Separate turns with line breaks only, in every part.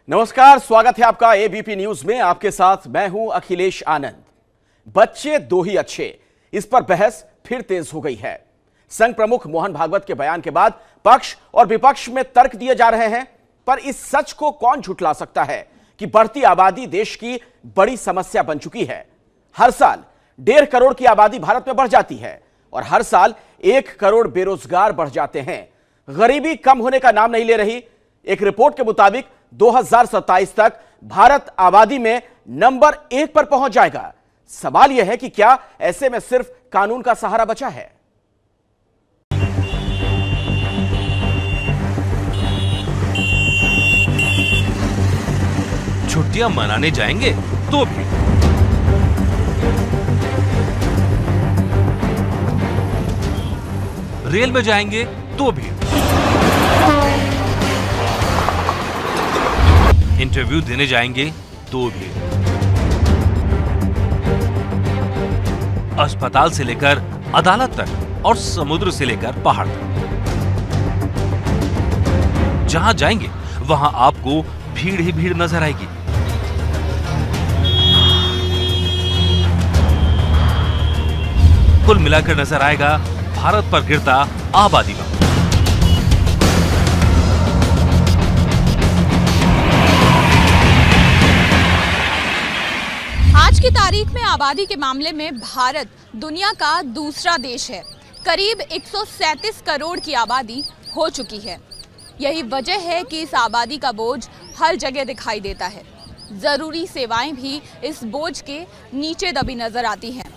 नमस्कार, स्वागत है आपका एबीपी न्यूज में। आपके साथ मैं हूं अखिलेश आनंद। बच्चे दो ही अच्छे, इस पर बहस फिर तेज हो गई है। संघ प्रमुख मोहन भागवत के बयान के बाद पक्ष और विपक्ष में तर्क दिए जा रहे हैं, पर इस सच को कौन झुठला सकता है कि बढ़ती आबादी देश की बड़ी समस्या बन चुकी है। हर साल 1.5 करोड़ की आबादी भारत में बढ़ जाती है और हर साल 1 करोड़ बेरोजगार बढ़ जाते हैं। गरीबी कम होने का नाम नहीं ले रही। एक रिपोर्ट के मुताबिक 2027 तक भारत आबादी में नंबर 1 पर पहुंच जाएगा। सवाल यह है कि क्या ऐसे में सिर्फ कानून का सहारा बचा है?
छुट्टियां मनाने जाएंगे तो भी, रेल में जाएंगे तो भी, इंटरव्यू देने जाएंगे तो भी, अस्पताल से लेकर अदालत तक और समुद्र से लेकर पहाड़ तक, जहां जाएंगे वहां आपको भीड़ ही भीड़ नजर आएगी। कुल मिलाकर नजर आएगा भारत पर गिरता आबादी बम।
आज की तारीख में आबादी के मामले में भारत दुनिया का दूसरा देश है। करीब 137 करोड़ की आबादी हो चुकी है। यही वजह है कि इस आबादी का बोझ हर जगह दिखाई देता है। जरूरी सेवाएं भी इस बोझ के नीचे दबी नजर आती हैं।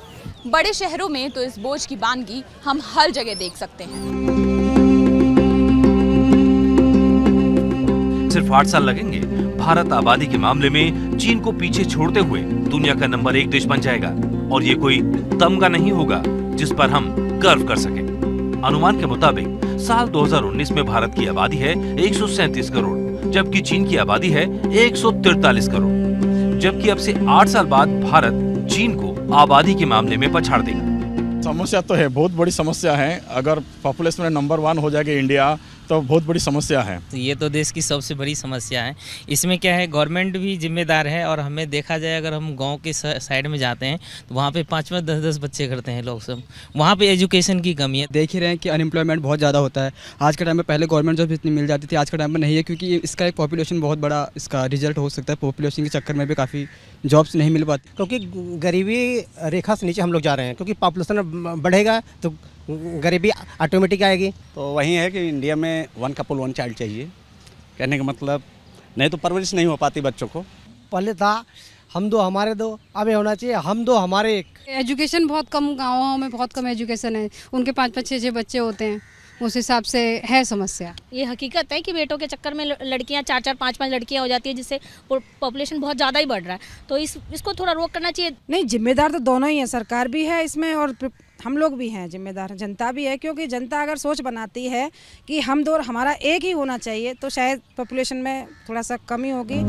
बड़े शहरों में तो इस बोझ की बानगी हम हर जगह देख सकते हैं।
सिर्फ 8 साल लगेंगे, भारत आबादी के मामले में चीन को पीछे छोड़ते हुए दुनिया का नंबर 1 देश बन जाएगा। और ये कोई तमगा नहीं होगा जिस पर हम गर्व कर सकें। अनुमान के मुताबिक साल 2019 में भारत की आबादी है 137 करोड़, जबकि चीन की आबादी है 143 करोड़। जबकि अब से 8 साल बाद भारत चीन को आबादी के मामले में पछाड़ देगा।
समस्या तो है, बहुत बड़ी समस्या है। अगर पॉपुलेशन में नंबर 1 हो जाएगा इंडिया तो बहुत बड़ी समस्या है।
तो ये तो देश की सबसे बड़ी समस्या है। इसमें क्या है, गवर्नमेंट भी जिम्मेदार है। और हमें देखा जाए, अगर हम गांव के साइड में जाते हैं तो वहाँ पे 5-5, 10-10 बच्चे करते हैं लोग सब। वहाँ पे एजुकेशन की कमी है।
देख ही रहे हैं कि अनएम्प्लॉयमेंट बहुत ज़्यादा होता है। आज के टाइम में पहले गवर्नमेंट जॉब इतनी मिल जाती थी, आज के टाइम में नहीं है, क्योंकि इसका एक पॉपुलेशन बहुत बड़ा इसका रिजल्ट हो सकता है। पॉपुलेशन के चक्कर में भी काफ़ी जॉब्स नहीं मिल पाती,
क्योंकि गरीबी रेखा से नीचे हम लोग जा रहे हैं। क्योंकि पॉपुलेशन बढ़ेगा तो गरीबी ऑटोमेटिक आएगी।
तो वही है कि इंडिया में 1 कपल 1 चाइल्ड चाहिए। कहने का मतलब, नहीं तो परवरिश नहीं हो पाती बच्चों को।
पहले था हम दो हमारे दो, अब ये होना चाहिए हम दो हमारे एक।
एजुकेशन बहुत कम, गाँवों में बहुत कम एजुकेशन है। उनके 5-5, 6-6 बच्चे होते हैं, उस हिसाब से है समस्या।
ये हकीकत है कि बेटों के चक्कर में लड़कियां 4-4, 5-5 लड़कियां हो जाती है, जिससे पॉपुलेशन बहुत ज़्यादा ही बढ़ रहा है। तो इसको थोड़ा रोक करना चाहिए।
नहीं, जिम्मेदार तो दोनों ही है, सरकार भी है इसमें और हम लोग भी हैं जिम्मेदार, जनता भी है। क्योंकि जनता अगर सोच बनाती है कि हम दो हमारा एक ही होना चाहिए तो शायद पॉपुलेशन में थोड़ा सा कमी होगी।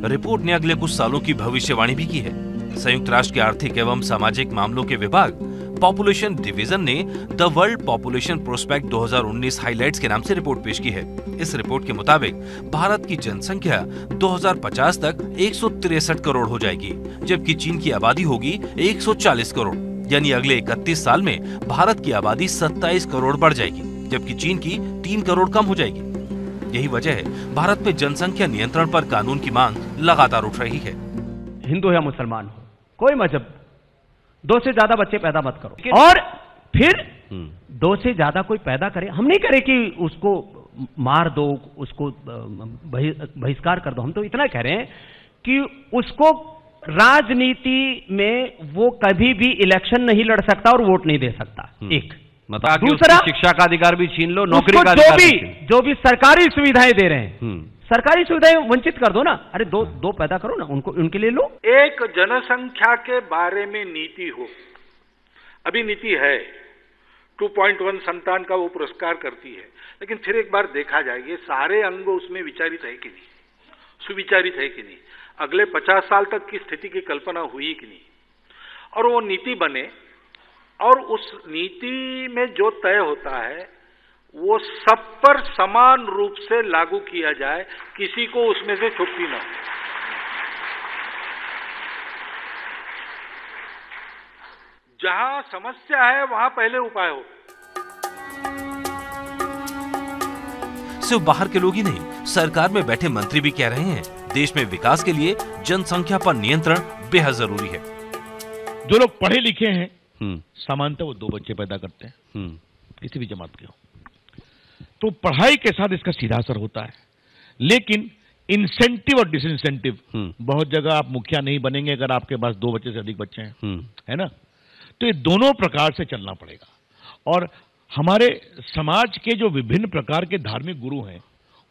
रिपोर्ट ने अगले कुछ सालों की भविष्यवाणी भी की है। संयुक्त राष्ट्र के आर्थिक एवं सामाजिक मामलों के विभाग पॉपुलेशन डिवीजन ने the world population prospect 2019 highlights के नाम से रिपोर्ट पेश की है। इस रिपोर्ट के मुताबिक भारत की जनसंख्या 2050 तक 163 करोड़ हो जाएगी, जबकि चीन की आबादी होगी 140 करोड़। यानी अगले 31 साल में भारत की आबादी 27 करोड़ बढ़ जाएगी, जबकि चीन की 3 करोड़ कम हो जाएगी। यही वजह है भारत में जनसंख्या नियंत्रण पर कानून की मांग लगातार उठ रही है।
हिंदू या मुसलमान हो, कोई मजहब, 2 से ज्यादा बच्चे पैदा मत करो। और फिर 2 से ज्यादा कोई पैदा करे, हम नहीं करें कि उसको मार दो, उसको बहिष्कार कर दो। हम तो इतना कह रहे हैं कि उसको राजनीति में वो कभी भी इलेक्शन नहीं लड़ सकता और वोट नहीं दे सकता। एक
मतलब
दूसरा,
शिक्षा का अधिकार भी छीन लो, नौकरी का अधिकार
जो भी सरकारी सुविधाएं दे रहे हैं, सरकारी सुविधाएं वंचित कर दो ना। अरे दो पैदा करो ना, उनके लिए लो।
एक जनसंख्या के बारे में नीति हो, अभी नीति है 2.1 संतान का वो पुरस्कार करती है, लेकिन फिर एक बार देखा जाए ये सारे अंग उसमें विचारित है कि नहीं, सुविचारित है कि नहीं, अगले 50 साल तक की स्थिति की कल्पना हुई कि नहीं, और वो नीति बने और उस नीति में जो तय होता है वो सब पर समान रूप से लागू किया जाए, किसी को उसमें से छुट्टी न हो। जहां समस्या है वहां पहले उपाय हो।
सिर्फ बाहर के लोग ही नहीं, सरकार में बैठे मंत्री भी कह रहे हैं देश में विकास के लिए जनसंख्या पर नियंत्रण बेहद जरूरी है।
जो लोग पढ़े लिखे हैं सामान्यतः वो 2 बच्चे पैदा करते हैं, किसी भी जमात के हो, तो पढ़ाई के साथ इसका सीधा असर होता है। लेकिन इंसेंटिव और डिसइंसेंटिव, बहुत जगह आप मुखिया नहीं बनेंगे अगर आपके पास 2 बच्चे से अधिक बच्चे हैं, है ना। तो ये दोनों प्रकार से चलना पड़ेगा। और हमारे समाज के जो विभिन्न प्रकार के धार्मिक गुरु हैं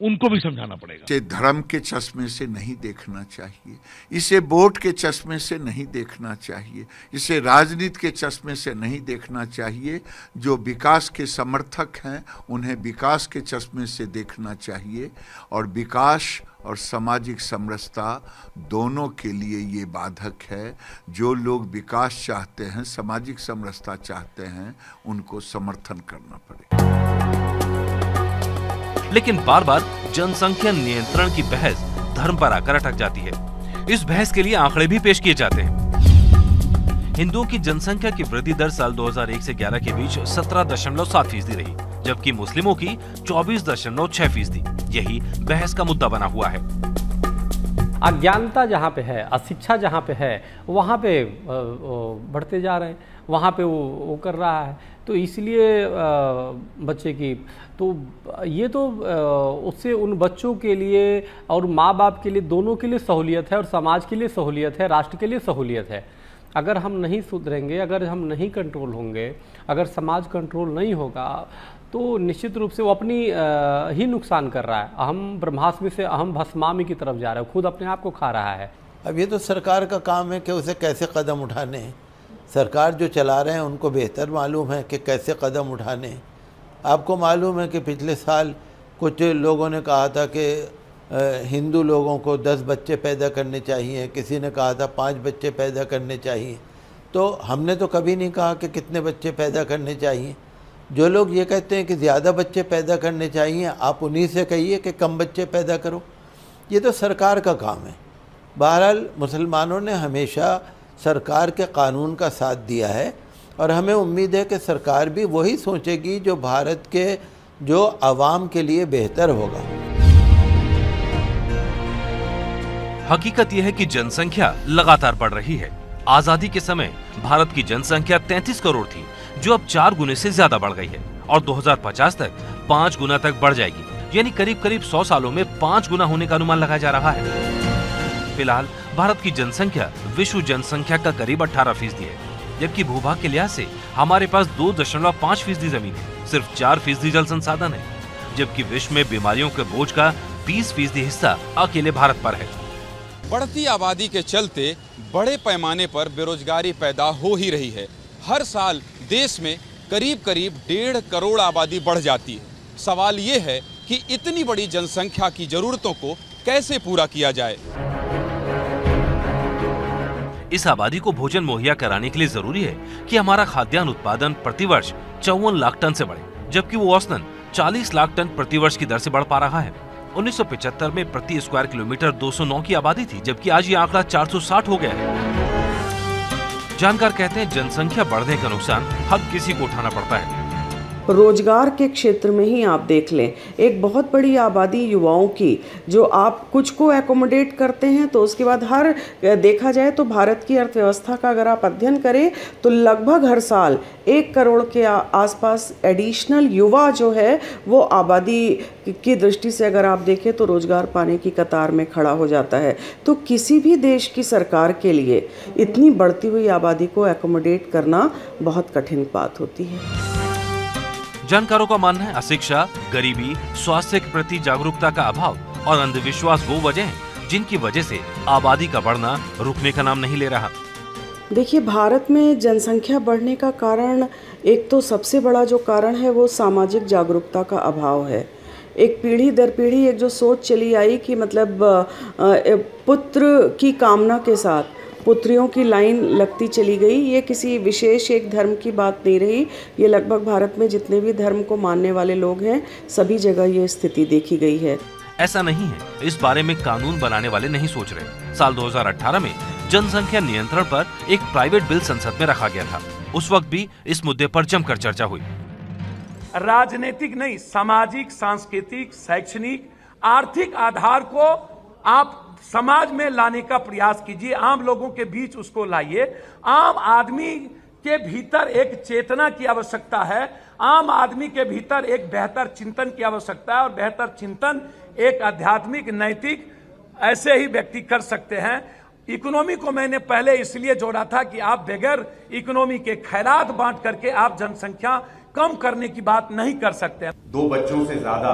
उनको भी समझाना पड़ेगा।
इसे धर्म के चश्मे से नहीं देखना चाहिए, इसे वोट के चश्मे से नहीं देखना चाहिए, इसे राजनीति के चश्मे से नहीं देखना चाहिए। जो विकास के समर्थक हैं उन्हें विकास के चश्मे से देखना चाहिए। और विकास और सामाजिक समरसता दोनों के लिए ये बाधक है। जो लोग विकास चाहते हैं, सामाजिक समरसता चाहते हैं, उनको समर्थन करना पड़ेगा।
लेकिन बार बार जनसंख्या नियंत्रण की बहस धर्म पर आकर अटक जाती है। इस बहस के लिए आंकड़े भी पेश किए जाते हैं। हिंदुओं की जनसंख्या की वृद्धि दर साल 2001 से 11 के बीच 17.7% रही, जबकि मुस्लिमों की 24.6%। यही बहस का मुद्दा बना हुआ है।
अज्ञानता जहाँ पे है, अशिक्षा जहाँ पे है, वहाँ पे बढ़ते जा रहे हैं, वहाँ पे वो कर रहा है। तो इसलिए बच्चे की तो ये तो उससे उन बच्चों के लिए और माँ बाप के लिए, दोनों के लिए सहूलियत है और समाज के लिए सहूलियत है, राष्ट्र के लिए सहूलियत है। अगर हम नहीं सुधरेंगे, अगर हम नहीं कंट्रोल होंगे, अगर समाज कंट्रोल नहीं होगा, तो निश्चित रूप से वो अपनी ही नुकसान कर रहा है। अहम ब्रह्मास्मि से अहम भस्मामि की तरफ जा रहा है, खुद अपने आप को खा रहा है।
अब ये तो सरकार का काम है कि उसे कैसे कदम उठाने हैं। सरकार जो चला रहे हैं उनको बेहतर मालूम है कि कैसे कदम उठाने हैं। आपको मालूम है कि पिछले साल कुछ लोगों ने कहा था कि हिंदू लोगों को 10 बच्चे पैदा करने चाहिए, किसी ने कहा था 5 बच्चे पैदा करने चाहिए। तो हमने तो कभी नहीं कहा कि कितने बच्चे पैदा करने चाहिए। जो लोग ये कहते हैं कि ज़्यादा बच्चे पैदा करने चाहिए, आप उन्हीं से कहिए कि कम बच्चे पैदा करो। ये तो सरकार का काम है। बहरहाल मुसलमानों ने हमेशा सरकार के कानून का साथ दिया है और हमें उम्मीद है कि सरकार भी वही सोचेगी जो भारत के जो आवाम के लिए बेहतर होगा।
हकीकत यह है कि जनसंख्या लगातार बढ़ रही है। आजादी के समय भारत की जनसंख्या 33 करोड़ थी, जो अब 4 गुने से ज्यादा बढ़ गई है और 2050 तक 5 गुना तक बढ़ जाएगी। यानी करीब करीब 100 सालों में 5 गुना होने का अनुमान लगाया जा रहा है। फिलहाल भारत की जनसंख्या विश्व जनसंख्या का करीब 18% है, जबकि भूभाग के लिहाज से हमारे पास 2.5% जमीन है, सिर्फ 4% जल संसाधन है, जबकि विश्व में बीमारियों के बोझ का 20% हिस्सा अकेले भारत पर है।
बढ़ती आबादी के चलते बड़े पैमाने पर बेरोजगारी पैदा हो ही रही है। हर साल देश में करीब करीब 1.5 करोड़ आबादी बढ़ जाती है। सवाल ये है कि इतनी बड़ी जनसंख्या की जरूरतों को कैसे पूरा किया जाए।
इस आबादी को भोजन मुहैया कराने के लिए जरूरी है कि हमारा खाद्यान्न उत्पादन प्रतिवर्ष 54 लाख टन से बढ़े, जबकि वो औसतन 40 लाख टन प्रतिवर्ष की दर से बढ़ पा रहा है। 1975 में प्रति स्क्वायर किलोमीटर 209 की आबादी थी, जबकि आज ये आंकड़ा 460 हो गया है। जानकार कहते हैं जनसंख्या बढ़ने का नुकसान हर किसी को उठाना पड़ता है।
रोजगार के क्षेत्र में ही आप देख लें, एक बहुत बड़ी आबादी युवाओं की, जो आप कुछ को एकोमोडेट करते हैं तो उसके बाद हर देखा जाए तो भारत की अर्थव्यवस्था का अगर आप अध्ययन करें तो लगभग हर साल 1 करोड़ के आसपास एडिशनल युवा जो है वो आबादी की दृष्टि से अगर आप देखें तो रोजगार पाने की कतार में खड़ा हो जाता है। तो किसी भी देश की सरकार के लिए इतनी बढ़ती हुई आबादी को एकोमोडेट करना बहुत कठिन बात होती है।
जानकारों का मानना है अशिक्षा, गरीबी, स्वास्थ्य के प्रति जागरूकता का अभाव और अंधविश्वास वो वजह हैं जिनकी वजह से आबादी का बढ़ना रुकने का नाम नहीं ले रहा।
देखिए, भारत में जनसंख्या बढ़ने का कारण, एक तो सबसे बड़ा जो कारण है वो सामाजिक जागरूकता का अभाव है। एक पीढ़ी दर पीढ़ी एक जो सोच चली आई कि मतलब पुत्र की कामना के साथ पुत्रियों की लाइन लगती चली गई। ये किसी विशेष एक धर्म की बात नहीं रही, ये लगभग भारत में जितने भी धर्म को मानने वाले लोग हैं सभी जगह ये स्थिति देखी गई है।
ऐसा नहीं है, इस बारे में कानून बनाने वाले नहीं सोच रहे। साल 2018 में जनसंख्या नियंत्रण पर एक प्राइवेट बिल संसद में रखा गया था। उस वक्त भी इस मुद्दे पर जमकर चर्चा हुई।
राजनीतिक नहीं, सामाजिक, सांस्कृतिक, शैक्षणिक, आर्थिक आधार को आप समाज में लाने का प्रयास कीजिए, आम लोगों के बीच उसको लाइए। आम आदमी के भीतर एक चेतना की आवश्यकता है, आम आदमी के भीतर एक बेहतर चिंतन की आवश्यकता है, और बेहतर चिंतन एक आध्यात्मिक, नैतिक ऐसे ही व्यक्ति कर सकते हैं। इकोनॉमी को मैंने पहले इसलिए जोड़ा था कि आप बगैर इकोनॉमी के खैरात बांट करके आप जनसंख्या कम करने की बात नहीं कर सकते।
2 बच्चों से ज्यादा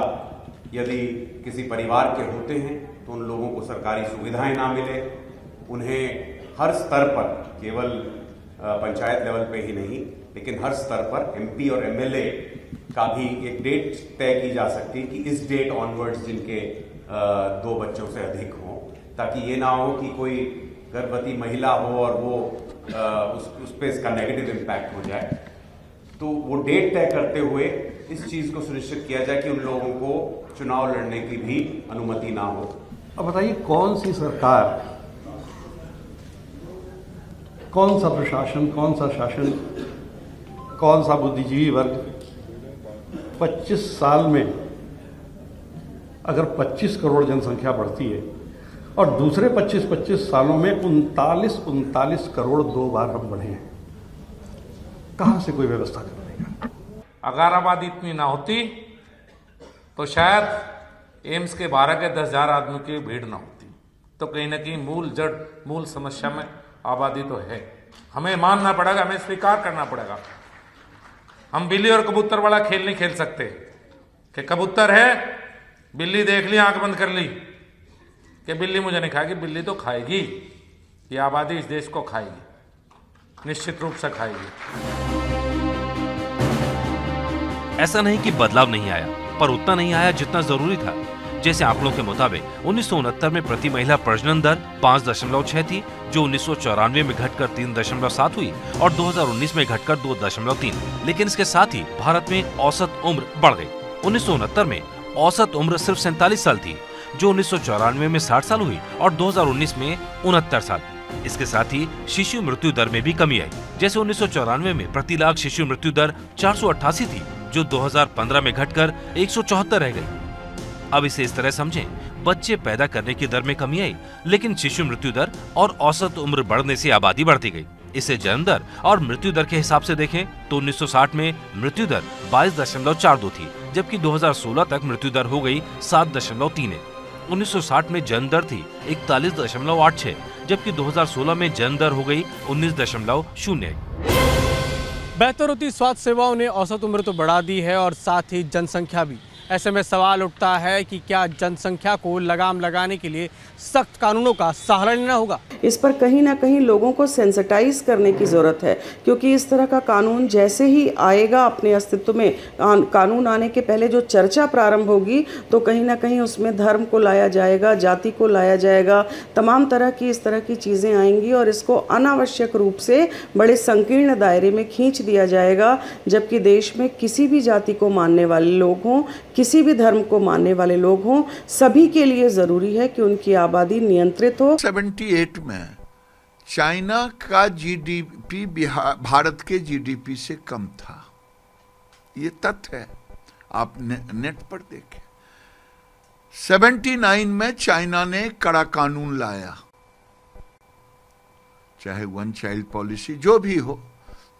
यदि किसी परिवार के होते हैं तो उन लोगों को सरकारी सुविधाएं ना मिले, उन्हें हर स्तर पर, केवल पंचायत लेवल पे ही नहीं लेकिन हर स्तर पर MP और MLA का भी एक डेट तय की जा सकती है कि इस डेट ऑनवर्ड्स जिनके 2 बच्चों से अधिक हों, ताकि ये ना हो कि कोई गर्भवती महिला हो और वो उस पे इसका नेगेटिव इम्पैक्ट हो जाए। तो वो डेट तय करते हुए इस चीज को सुनिश्चित किया जाए कि उन लोगों को चुनाव लड़ने की भी अनुमति ना हो।
अब बताइए, कौन सी सरकार, कौन सा प्रशासन, कौन सा शासन, कौन सा बुद्धिजीवी वर्ग 25 साल में अगर 25 करोड़ जनसंख्या बढ़ती है और दूसरे 25 सालों में 39 करोड़ 2 बार हम बढ़े हैं, कहां से कोई व्यवस्था करने?
अगर आबादी इतनी ना होती तो शायद एम्स के 12 के 10,000 आदमी की भीड़ ना होती। तो कहीं ना कहीं मूल समस्या में आबादी तो है, हमें मानना पड़ेगा, हमें स्वीकार करना पड़ेगा। हम बिल्ली और कबूतर वाला खेल नहीं खेल सकते कि कबूतर है, बिल्ली देख ली, आंख बंद कर ली कि बिल्ली मुझे नहीं खाएगी। बिल्ली तो खाएगी, ये आबादी इस देश को खाएगी, निश्चित रूप से खाएगी।
ऐसा नहीं कि बदलाव नहीं आया, पर उतना नहीं आया जितना जरूरी था। जैसे आंकड़ों के मुताबिक 1969 में प्रति महिला प्रजनन दर 5.6 थी, जो 1994 में घटकर 3.7 हुई और 2019 में घटकर 2.3। लेकिन इसके साथ ही भारत में औसत उम्र बढ़ गई। 1969 में औसत उम्र सिर्फ 47 साल थी, जो 1994 में 60 साल हुई और 2019 में 69 साल। इसके साथ ही शिशु मृत्यु दर में भी कमी आई। जैसे 1994 में प्रति लाख शिशु मृत्यु दर 488 थी, जो 2015 में घटकर 174 रह गई। अब इसे इस तरह समझें, बच्चे पैदा करने की दर में कमी आई, लेकिन शिशु मृत्यु दर और औसत उम्र बढ़ने से आबादी बढ़ती गई। इसे जन्म दर और मृत्यु दर के हिसाब से देखें तो 1960 में मृत्यु दर 22.42 थी, जबकि 2016 तक मृत्यु दर हो गई 7.31। 1960 में जन्म दर थी 41.86, जबकि 2016 में जन्म दर हो गई 19.01।
बेहतर होती स्वास्थ्य सेवाओं ने औसत उम्र तो बढ़ा दी है और साथ ही जनसंख्या भी। ऐसे में सवाल उठता है कि क्या जनसंख्या को लगाम लगाने के लिए सख्त कानूनों का सहारा लेना होगा?
इस पर कहीं ना कहीं लोगों को सेंसिटाइज करने की ज़रूरत है, क्योंकि इस तरह का कानून जैसे ही आएगा अपने अस्तित्व में, कानून आने के पहले जो चर्चा प्रारंभ होगी तो कहीं ना कहीं उसमें धर्म को लाया जाएगा, जाति को लाया जाएगा, तमाम तरह की इस तरह की चीज़ें आएंगी और इसको अनावश्यक रूप से बड़े संकीर्ण दायरे में खींच दिया जाएगा। जबकि देश में किसी भी जाति को मानने वाले लोग हों, किसी भी धर्म को मानने वाले लोग हों, सभी के लिए ज़रूरी है कि उनकी आबादी नियंत्रित हो।
78 में चाइना का जीडीपी भारत के जीडीपी से कम था, ये तथ्य है, आप नेट पर देखें। 79 में चाइना ने कड़ा कानून लाया, चाहे 1 चाइल्ड पॉलिसी जो भी हो,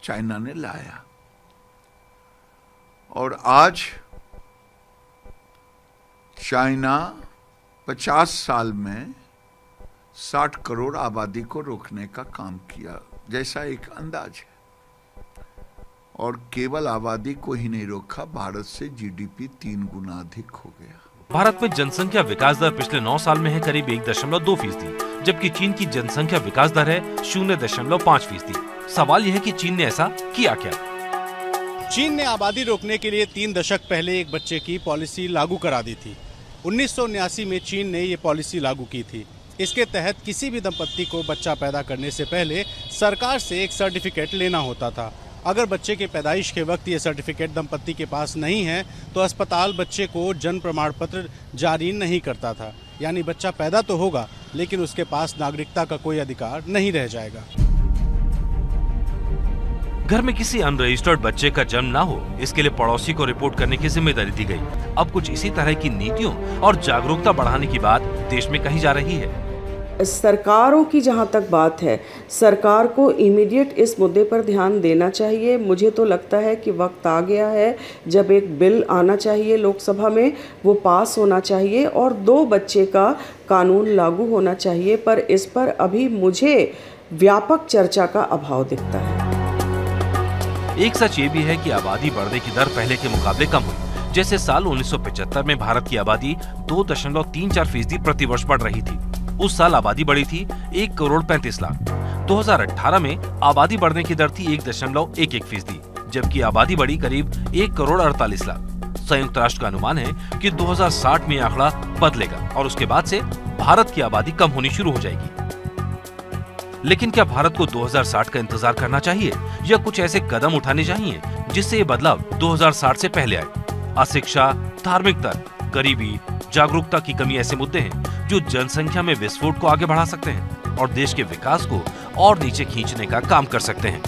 चाइना ने लाया। और आज चाइना 50 साल में 60 करोड़ आबादी को रोकने का काम किया, जैसा एक अंदाज है। और केवल आबादी को ही नहीं रोका, भारत से जीडीपी 3 गुना अधिक हो गया।
भारत में जनसंख्या विकास दर पिछले 9 साल में है करीब 1.2%, जबकि चीन की जनसंख्या विकास दर है 0.5%। सवाल यह है कि चीन ने ऐसा किया क्या?
चीन ने आबादी रोकने के लिए 3 दशक पहले एक बच्चे की पॉलिसी लागू करा दी थी। 1979 में चीन ने ये पॉलिसी लागू की थी। इसके तहत किसी भी दंपत्ति को बच्चा पैदा करने से पहले सरकार से एक सर्टिफिकेट लेना होता था। अगर बच्चे के पैदाइश के वक्त ये सर्टिफिकेट दंपत्ति के पास नहीं है तो अस्पताल बच्चे को जन्म प्रमाण पत्र जारी नहीं करता था। यानी बच्चा पैदा तो होगा लेकिन उसके पास नागरिकता का कोई अधिकार नहीं रह जाएगा।
घर में किसी अनरजिस्टर्ड बच्चे का जन्म ना हो, इसके लिए पड़ोसी को रिपोर्ट करने की जिम्मेदारी दी गई। अब कुछ इसी तरह की नीतियों और जागरूकता बढ़ाने की बात देश में कही जा रही है।
सरकारों की जहाँ तक बात है, सरकार को इमीडिएट इस मुद्दे पर ध्यान देना चाहिए। मुझे तो लगता है कि वक्त आ गया है जब एक बिल आना चाहिए लोकसभा में, वो पास होना चाहिए और 2 बच्चे का कानून लागू होना चाहिए। पर इस पर अभी मुझे व्यापक चर्चा का अभाव दिखता है।
एक सच ये भी है कि आबादी बढ़ने की दर पहले के मुकाबले कम हुई। जैसे साल 1975 में भारत की आबादी 2.34% प्रति वर्ष बढ़ रही थी। उस साल आबादी बढ़ी थी 1 करोड़ 35 लाख। 2018 में आबादी बढ़ने की दर थी 1.11%, जबकि आबादी बढ़ी करीब 1 करोड़ 48 लाख। संयुक्त राष्ट्र का अनुमान है कि 2060 में आंकड़ा बदलेगा और उसके बाद से भारत की आबादी कम होनी शुरू हो जाएगी। लेकिन क्या भारत को 2060 का इंतजार करना चाहिए या कुछ ऐसे कदम उठाने चाहिए जिससे ये बदलाव 2060 से पहले आए? अशिक्षा, धार्मिक तर्क, गरीबी, जागरूकता की कमी ऐसे मुद्दे हैं जो जनसंख्या में विस्फोट को आगे बढ़ा सकते हैं और देश के विकास को और नीचे खींचने का काम कर सकते हैं।